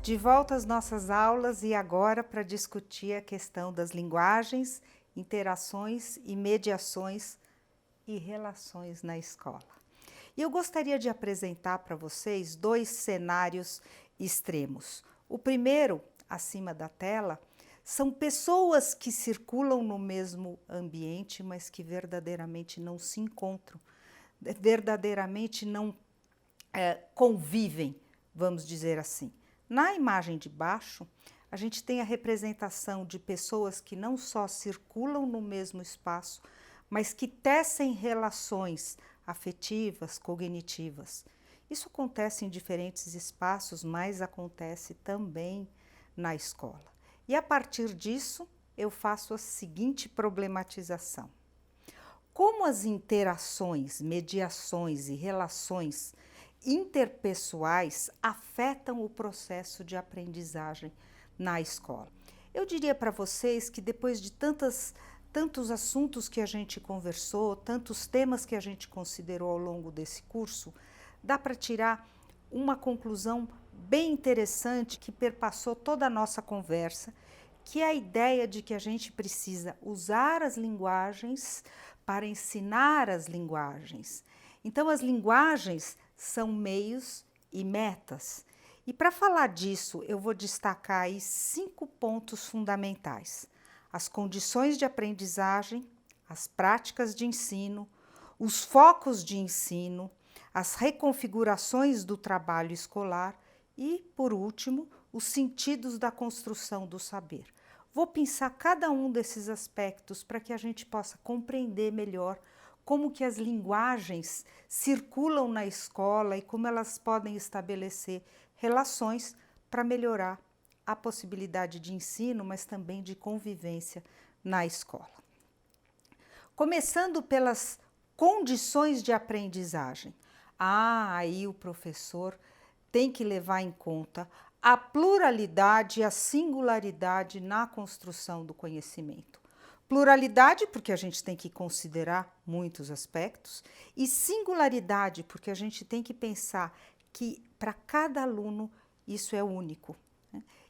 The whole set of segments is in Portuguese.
De volta às nossas aulas e agora para discutir a questão das linguagens, interações e mediações e relações na escola. E eu gostaria de apresentar para vocês dois cenários extremos. O primeiro, acima da tela, são pessoas que circulam no mesmo ambiente, mas que verdadeiramente não se encontram, verdadeiramente não convivem, vamos dizer assim. Na imagem de baixo, a gente tem a representação de pessoas que não só circulam no mesmo espaço, mas que tecem relações afetivas, cognitivas. Isso acontece em diferentes espaços, mas acontece também na escola. E a partir disso, eu faço a seguinte problematização. Como as interações, mediações e relações interpessoais afetam o processo de aprendizagem na escola? Eu diria para vocês que depois de tantos assuntos que a gente conversou, tantos temas que a gente considerou ao longo desse curso, dá para tirar uma conclusão bem interessante que perpassou toda a nossa conversa, que é a ideia de que a gente precisa usar as linguagens para ensinar as linguagens. Então, as linguagens são meios e metas. E para falar disso, eu vou destacar aí 5 pontos fundamentais: as condições de aprendizagem, as práticas de ensino, os focos de ensino, as reconfigurações do trabalho escolar e, por último, os sentidos da construção do saber. Vou pensar cada um desses aspectos para que a gente possa compreender melhor como que as linguagens circulam na escola e como elas podem estabelecer relações para melhorar a possibilidade de ensino, mas também de convivência na escola. Começando pelas condições de aprendizagem. Aí o professor tem que levar em conta a pluralidade e a singularidade na construção do conhecimento. Pluralidade, porque a gente tem que considerar muitos aspectos, e singularidade, porque a gente tem que pensar que para cada aluno isso é único.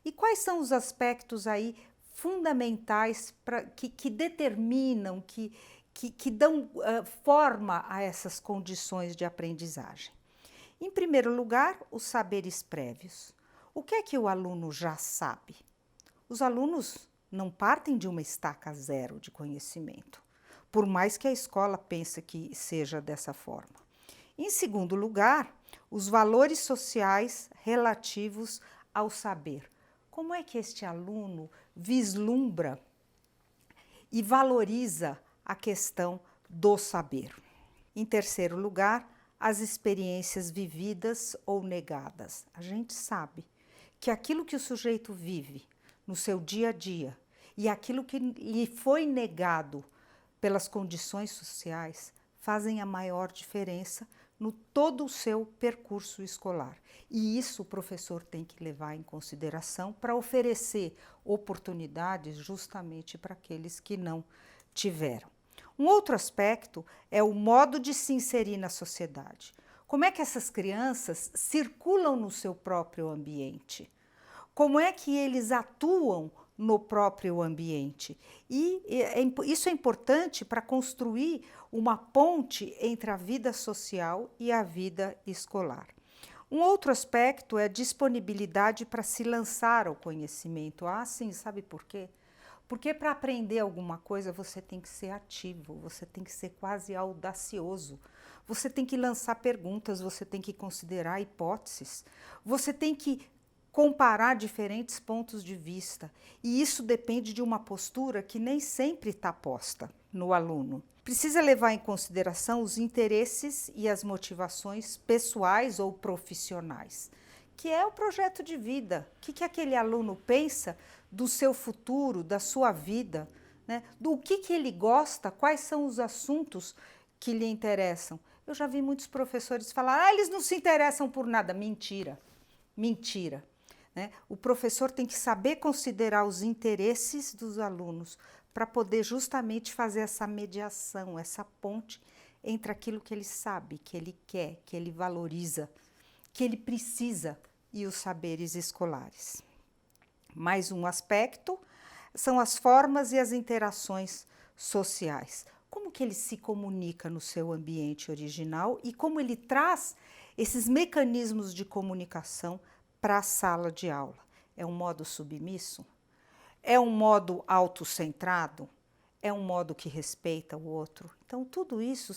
E quais são os aspectos aí fundamentais que determinam, que dão forma a essas condições de aprendizagem? Em primeiro lugar, os saberes prévios. O que é que o aluno já sabe? Os alunos não partem de uma estaca zero de conhecimento, por mais que a escola pense que seja dessa forma. Em segundo lugar, os valores sociais relativos ao saber. Como é que este aluno vislumbra e valoriza a questão do saber? Em terceiro lugar, as experiências vividas ou negadas. A gente sabe que aquilo que o sujeito vive no seu dia a dia e aquilo que lhe foi negado pelas condições sociais fazem a maior diferença no todo o seu percurso escolar. E isso o professor tem que levar em consideração para oferecer oportunidades justamente para aqueles que não tiveram. Um outro aspecto é o modo de se inserir na sociedade. Como é que essas crianças circulam no seu próprio ambiente? Como é que eles atuam no próprio ambiente? E isso é importante para construir uma ponte entre a vida social e a vida escolar. Um outro aspecto é a disponibilidade para se lançar ao conhecimento. Sim, sabe por quê? Porque para aprender alguma coisa você tem que ser ativo, você tem que ser quase audacioso, você tem que lançar perguntas, você tem que considerar hipóteses, você tem que comparar diferentes pontos de vista, e isso depende de uma postura que nem sempre está posta no aluno. Precisa levar em consideração os interesses e as motivações pessoais ou profissionais, que é o projeto de vida. O que aquele aluno pensa do seu futuro, da sua vida, né? Do que ele gosta, quais são os assuntos que lhe interessam. Eu já vi muitos professores falar, eles não se interessam por nada. Mentira, mentira. Né? O professor tem que saber considerar os interesses dos alunos para poder justamente fazer essa mediação, essa ponte entre aquilo que ele sabe, que ele quer, que ele valoriza, que ele precisa e os saberes escolares. Mais um aspecto são as formas e as interações sociais. Como que ele se comunica no seu ambiente original e como ele traz esses mecanismos de comunicação para a sala de aula. É um modo submisso? É um modo autocentrado? É um modo que respeita o outro? Então, tudo isso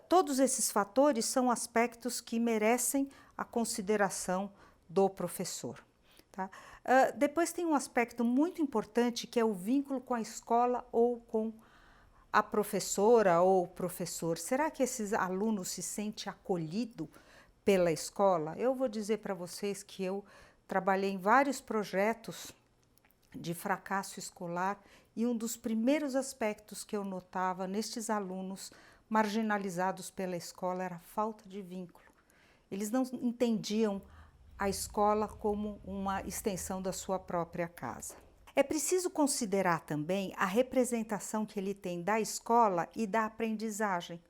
todos esses fatores são aspectos que merecem a consideração do professor. Tá? Depois tem um aspecto muito importante que é o vínculo com a escola ou com a professora ou o professor. Será que esses alunos se sentem acolhidos pela escola? Eu vou dizer para vocês que eu trabalhei em vários projetos de fracasso escolar e um dos primeiros aspectos que eu notava nestes alunos marginalizados pela escola era a falta de vínculo. Eles não entendiam a escola como uma extensão da sua própria casa. É preciso considerar também a representação que ele tem da escola e da aprendizagem.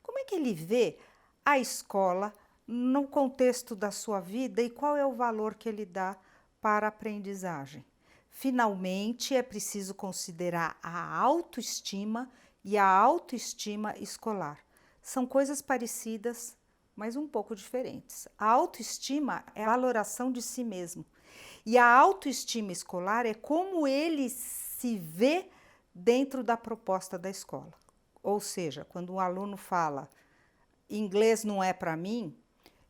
Como é que ele vê a escola no contexto da sua vida e qual é o valor que ele dá para a aprendizagem? Finalmente, é preciso considerar a autoestima e a autoestima escolar. São coisas parecidas, mas um pouco diferentes. A autoestima é a valoração de si mesmo. E a autoestima escolar é como ele se vê dentro da proposta da escola. Ou seja, quando um aluno fala inglês não é para mim,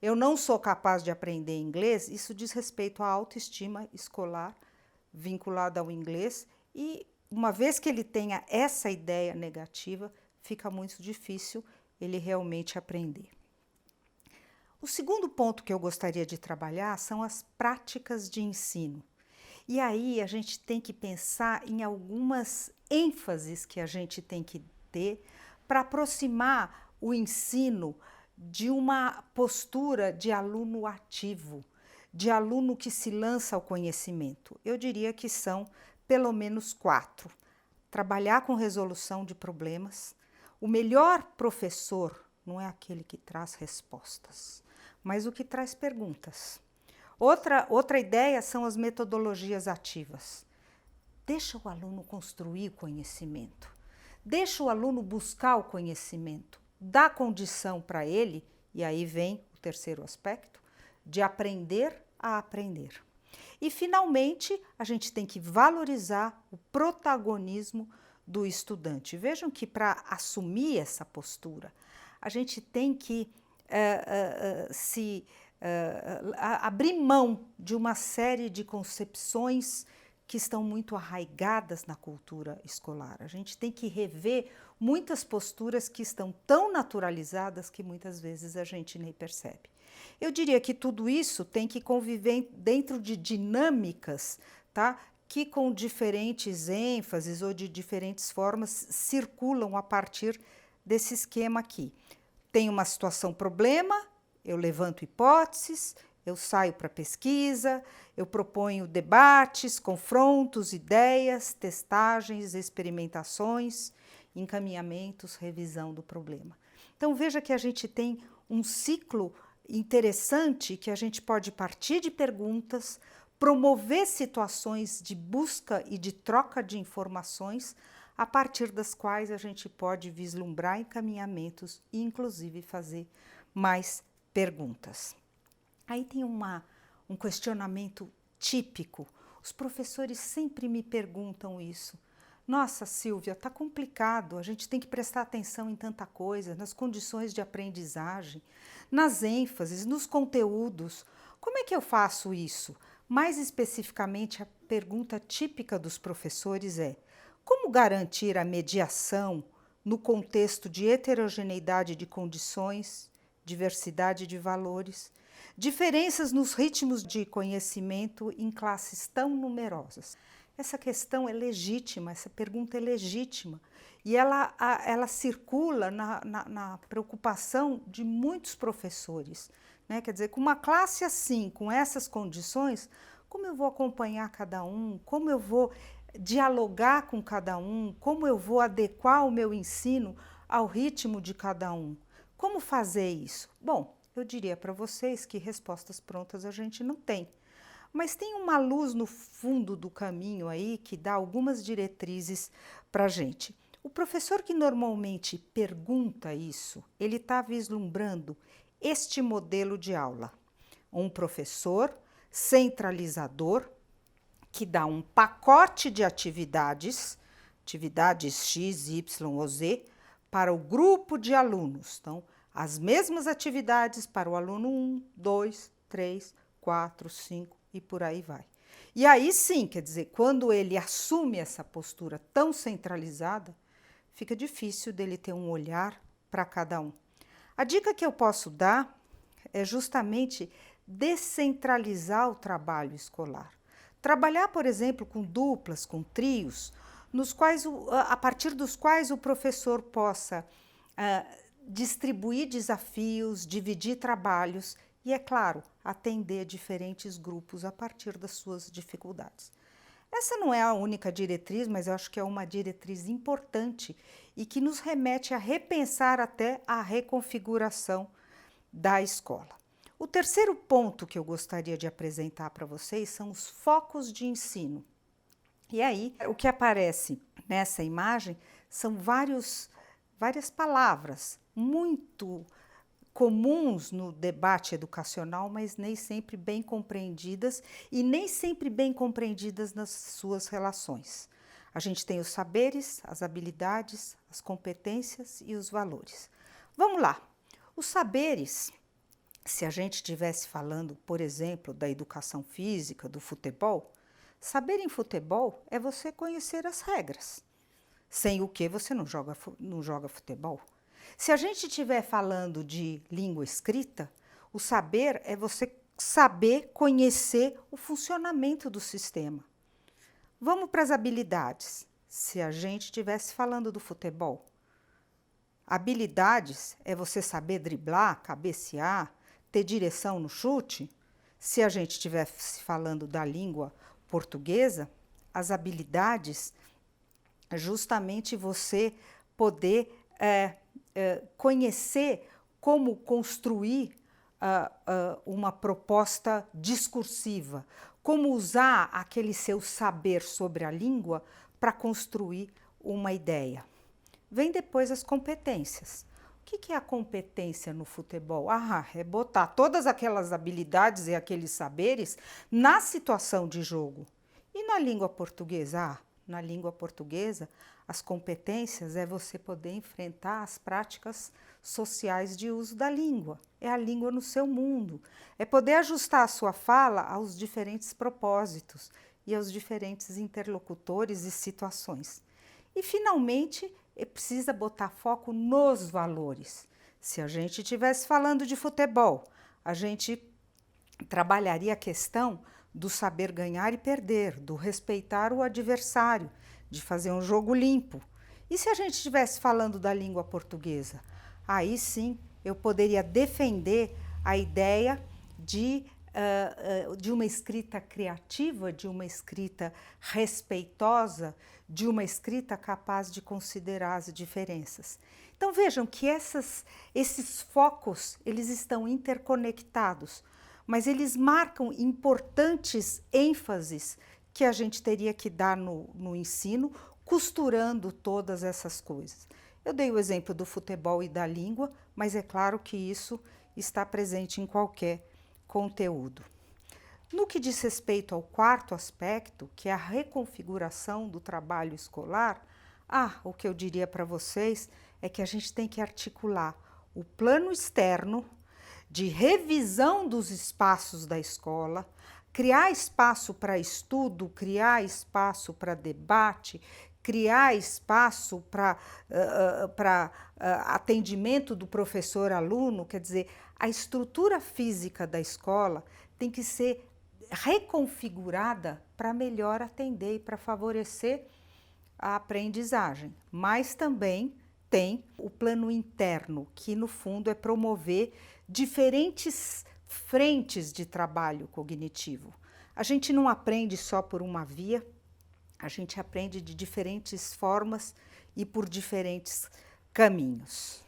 eu não sou capaz de aprender inglês, isso diz respeito à autoestima escolar vinculada ao inglês e uma vez que ele tenha essa ideia negativa, fica muito difícil ele realmente aprender. O segundo ponto que eu gostaria de trabalhar são as práticas de ensino. E aí a gente tem que pensar em algumas ênfases que a gente tem que ter para aproximar o ensino de uma postura de aluno ativo, de aluno que se lança ao conhecimento. Eu diria que são pelo menos 4. Trabalhar com resolução de problemas. O melhor professor não é aquele que traz respostas, mas o que traz perguntas. Outra ideia são as metodologias ativas. Deixa o aluno construir o conhecimento. Deixa o aluno buscar o conhecimento. Dá condição para ele, e aí vem o terceiro aspecto, de aprender a aprender. E, finalmente, a gente tem que valorizar o protagonismo do estudante. Vejam que para assumir essa postura, a gente tem que abrir mão de uma série de concepções que estão muito arraigadas na cultura escolar. A gente tem que rever muitas posturas que estão tão naturalizadas que muitas vezes a gente nem percebe. Eu diria que tudo isso tem que conviver dentro de dinâmicas, tá? Que com diferentes ênfases ou de diferentes formas circulam a partir desse esquema aqui. Tem uma situação problema, eu levanto hipóteses, eu saio para pesquisa, eu proponho debates, confrontos, ideias, testagens, experimentações, encaminhamentos, revisão do problema. Então veja que a gente tem um ciclo interessante que a gente pode partir de perguntas, promover situações de busca e de troca de informações, a partir das quais a gente pode vislumbrar encaminhamentos e, inclusive, fazer mais perguntas. Aí tem um questionamento típico. Os professores sempre me perguntam isso. Nossa, Silvia, está complicado, a gente tem que prestar atenção em tanta coisa, nas condições de aprendizagem, nas ênfases, nos conteúdos. Como é que eu faço isso? Mais especificamente, a pergunta típica dos professores é: como garantir a mediação no contexto de heterogeneidade de condições, diversidade de valores, diferenças nos ritmos de conhecimento em classes tão numerosas? Essa questão é legítima, essa pergunta é legítima e ela circula na preocupação de muitos professores, né? Quer dizer, com uma classe assim, com essas condições, como eu vou acompanhar cada um, como eu vou dialogar com cada um, como eu vou adequar o meu ensino ao ritmo de cada um? Como fazer isso? Bom, Eu diria para vocês que respostas prontas a gente não tem. Mas tem uma luz no fundo do caminho aí que dá algumas diretrizes para a gente. O professor que normalmente pergunta isso, ele está vislumbrando este modelo de aula. Um professor centralizador que dá um pacote de atividades X, Y ou Z, para o grupo de alunos. Então, as mesmas atividades para o aluno 1, 2, 3, 4, 5 e por aí vai. E aí sim, quer dizer, quando ele assume essa postura tão centralizada, fica difícil dele ter um olhar para cada um. A dica que eu posso dar é justamente descentralizar o trabalho escolar. Trabalhar, por exemplo, com duplas, com trios, nos quais, a partir dos quais o professor possa distribuir desafios, dividir trabalhos e, é claro, atender diferentes grupos a partir das suas dificuldades. Essa não é a única diretriz, mas eu acho que é uma diretriz importante e que nos remete a repensar até a reconfiguração da escola. O terceiro ponto que eu gostaria de apresentar para vocês são os focos de ensino. E aí, o que aparece nessa imagem são várias palavras muito comuns no debate educacional, mas nem sempre bem compreendidas e nem sempre bem compreendidas nas suas relações. A gente tem os saberes, as habilidades, as competências e os valores. Vamos lá. Os saberes, se a gente estivesse falando, por exemplo, da educação física, do futebol, saber em futebol é você conhecer as regras, sem o que você não joga futebol. Se a gente estiver falando de língua escrita, o saber é você saber conhecer o funcionamento do sistema. Vamos para as habilidades. Se a gente estivesse falando do futebol, habilidades é você saber driblar, cabecear, ter direção no chute. Se a gente estivesse falando da língua portuguesa, as habilidades é justamente você poder conhecer como construir uma proposta discursiva, como usar aquele seu saber sobre a língua para construir uma ideia. Vem depois as competências. O que é a competência no futebol? É botar todas aquelas habilidades e aqueles saberes na situação de jogo. E na língua portuguesa? Na língua portuguesa, as competências é você poder enfrentar as práticas sociais de uso da língua. É a língua no seu mundo. É poder ajustar a sua fala aos diferentes propósitos e aos diferentes interlocutores e situações. E, finalmente, precisa botar foco nos valores. Se a gente estivesse falando de futebol, a gente trabalharia a questão do saber ganhar e perder, do respeitar o adversário, de fazer um jogo limpo. E se a gente estivesse falando da língua portuguesa? Aí sim eu poderia defender a ideia de uma escrita criativa, de uma escrita respeitosa, de uma escrita capaz de considerar as diferenças. Então vejam que esses focos eles estão interconectados, mas eles marcam importantes ênfases que a gente teria que dar no ensino, costurando todas essas coisas. Eu dei o exemplo do futebol e da língua, mas é claro que isso está presente em qualquer conteúdo. No que diz respeito ao quarto aspecto, que é a reconfiguração do trabalho escolar, o que eu diria para vocês é que a gente tem que articular o plano externo de revisão dos espaços da escola, criar espaço para estudo, criar espaço para debate, criar espaço para atendimento do professor-aluno, quer dizer, a estrutura física da escola tem que ser reconfigurada para melhor atender e para favorecer a aprendizagem. Mas também tem o plano interno, que no fundo é promover diferentes frentes de trabalho cognitivo. A gente não aprende só por uma via, a gente aprende de diferentes formas e por diferentes caminhos.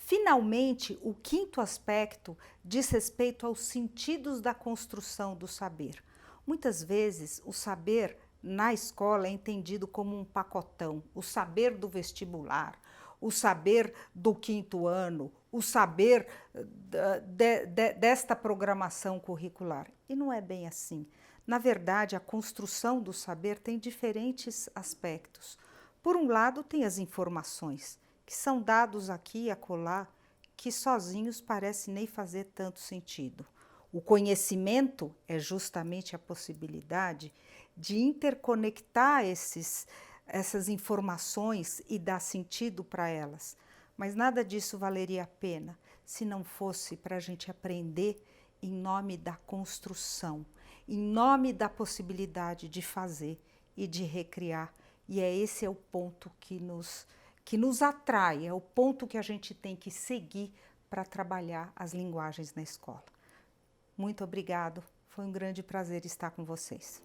Finalmente, o quinto aspecto diz respeito aos sentidos da construção do saber. Muitas vezes, o saber na escola é entendido como um pacotão, o saber do vestibular, o saber do quinto ano, o saber desta programação curricular. E não é bem assim. Na verdade, a construção do saber tem diferentes aspectos. Por um lado, tem as informações, que são dados aqui e acolá, que sozinhos parecem nem fazer tanto sentido. O conhecimento é justamente a possibilidade de interconectar essas informações e dar sentido para elas. Mas nada disso valeria a pena se não fosse para a gente aprender em nome da construção, em nome da possibilidade de fazer e de recriar. E esse é o ponto que nos atrai, é o ponto que a gente tem que seguir para trabalhar as linguagens na escola. Muito obrigado, foi um grande prazer estar com vocês.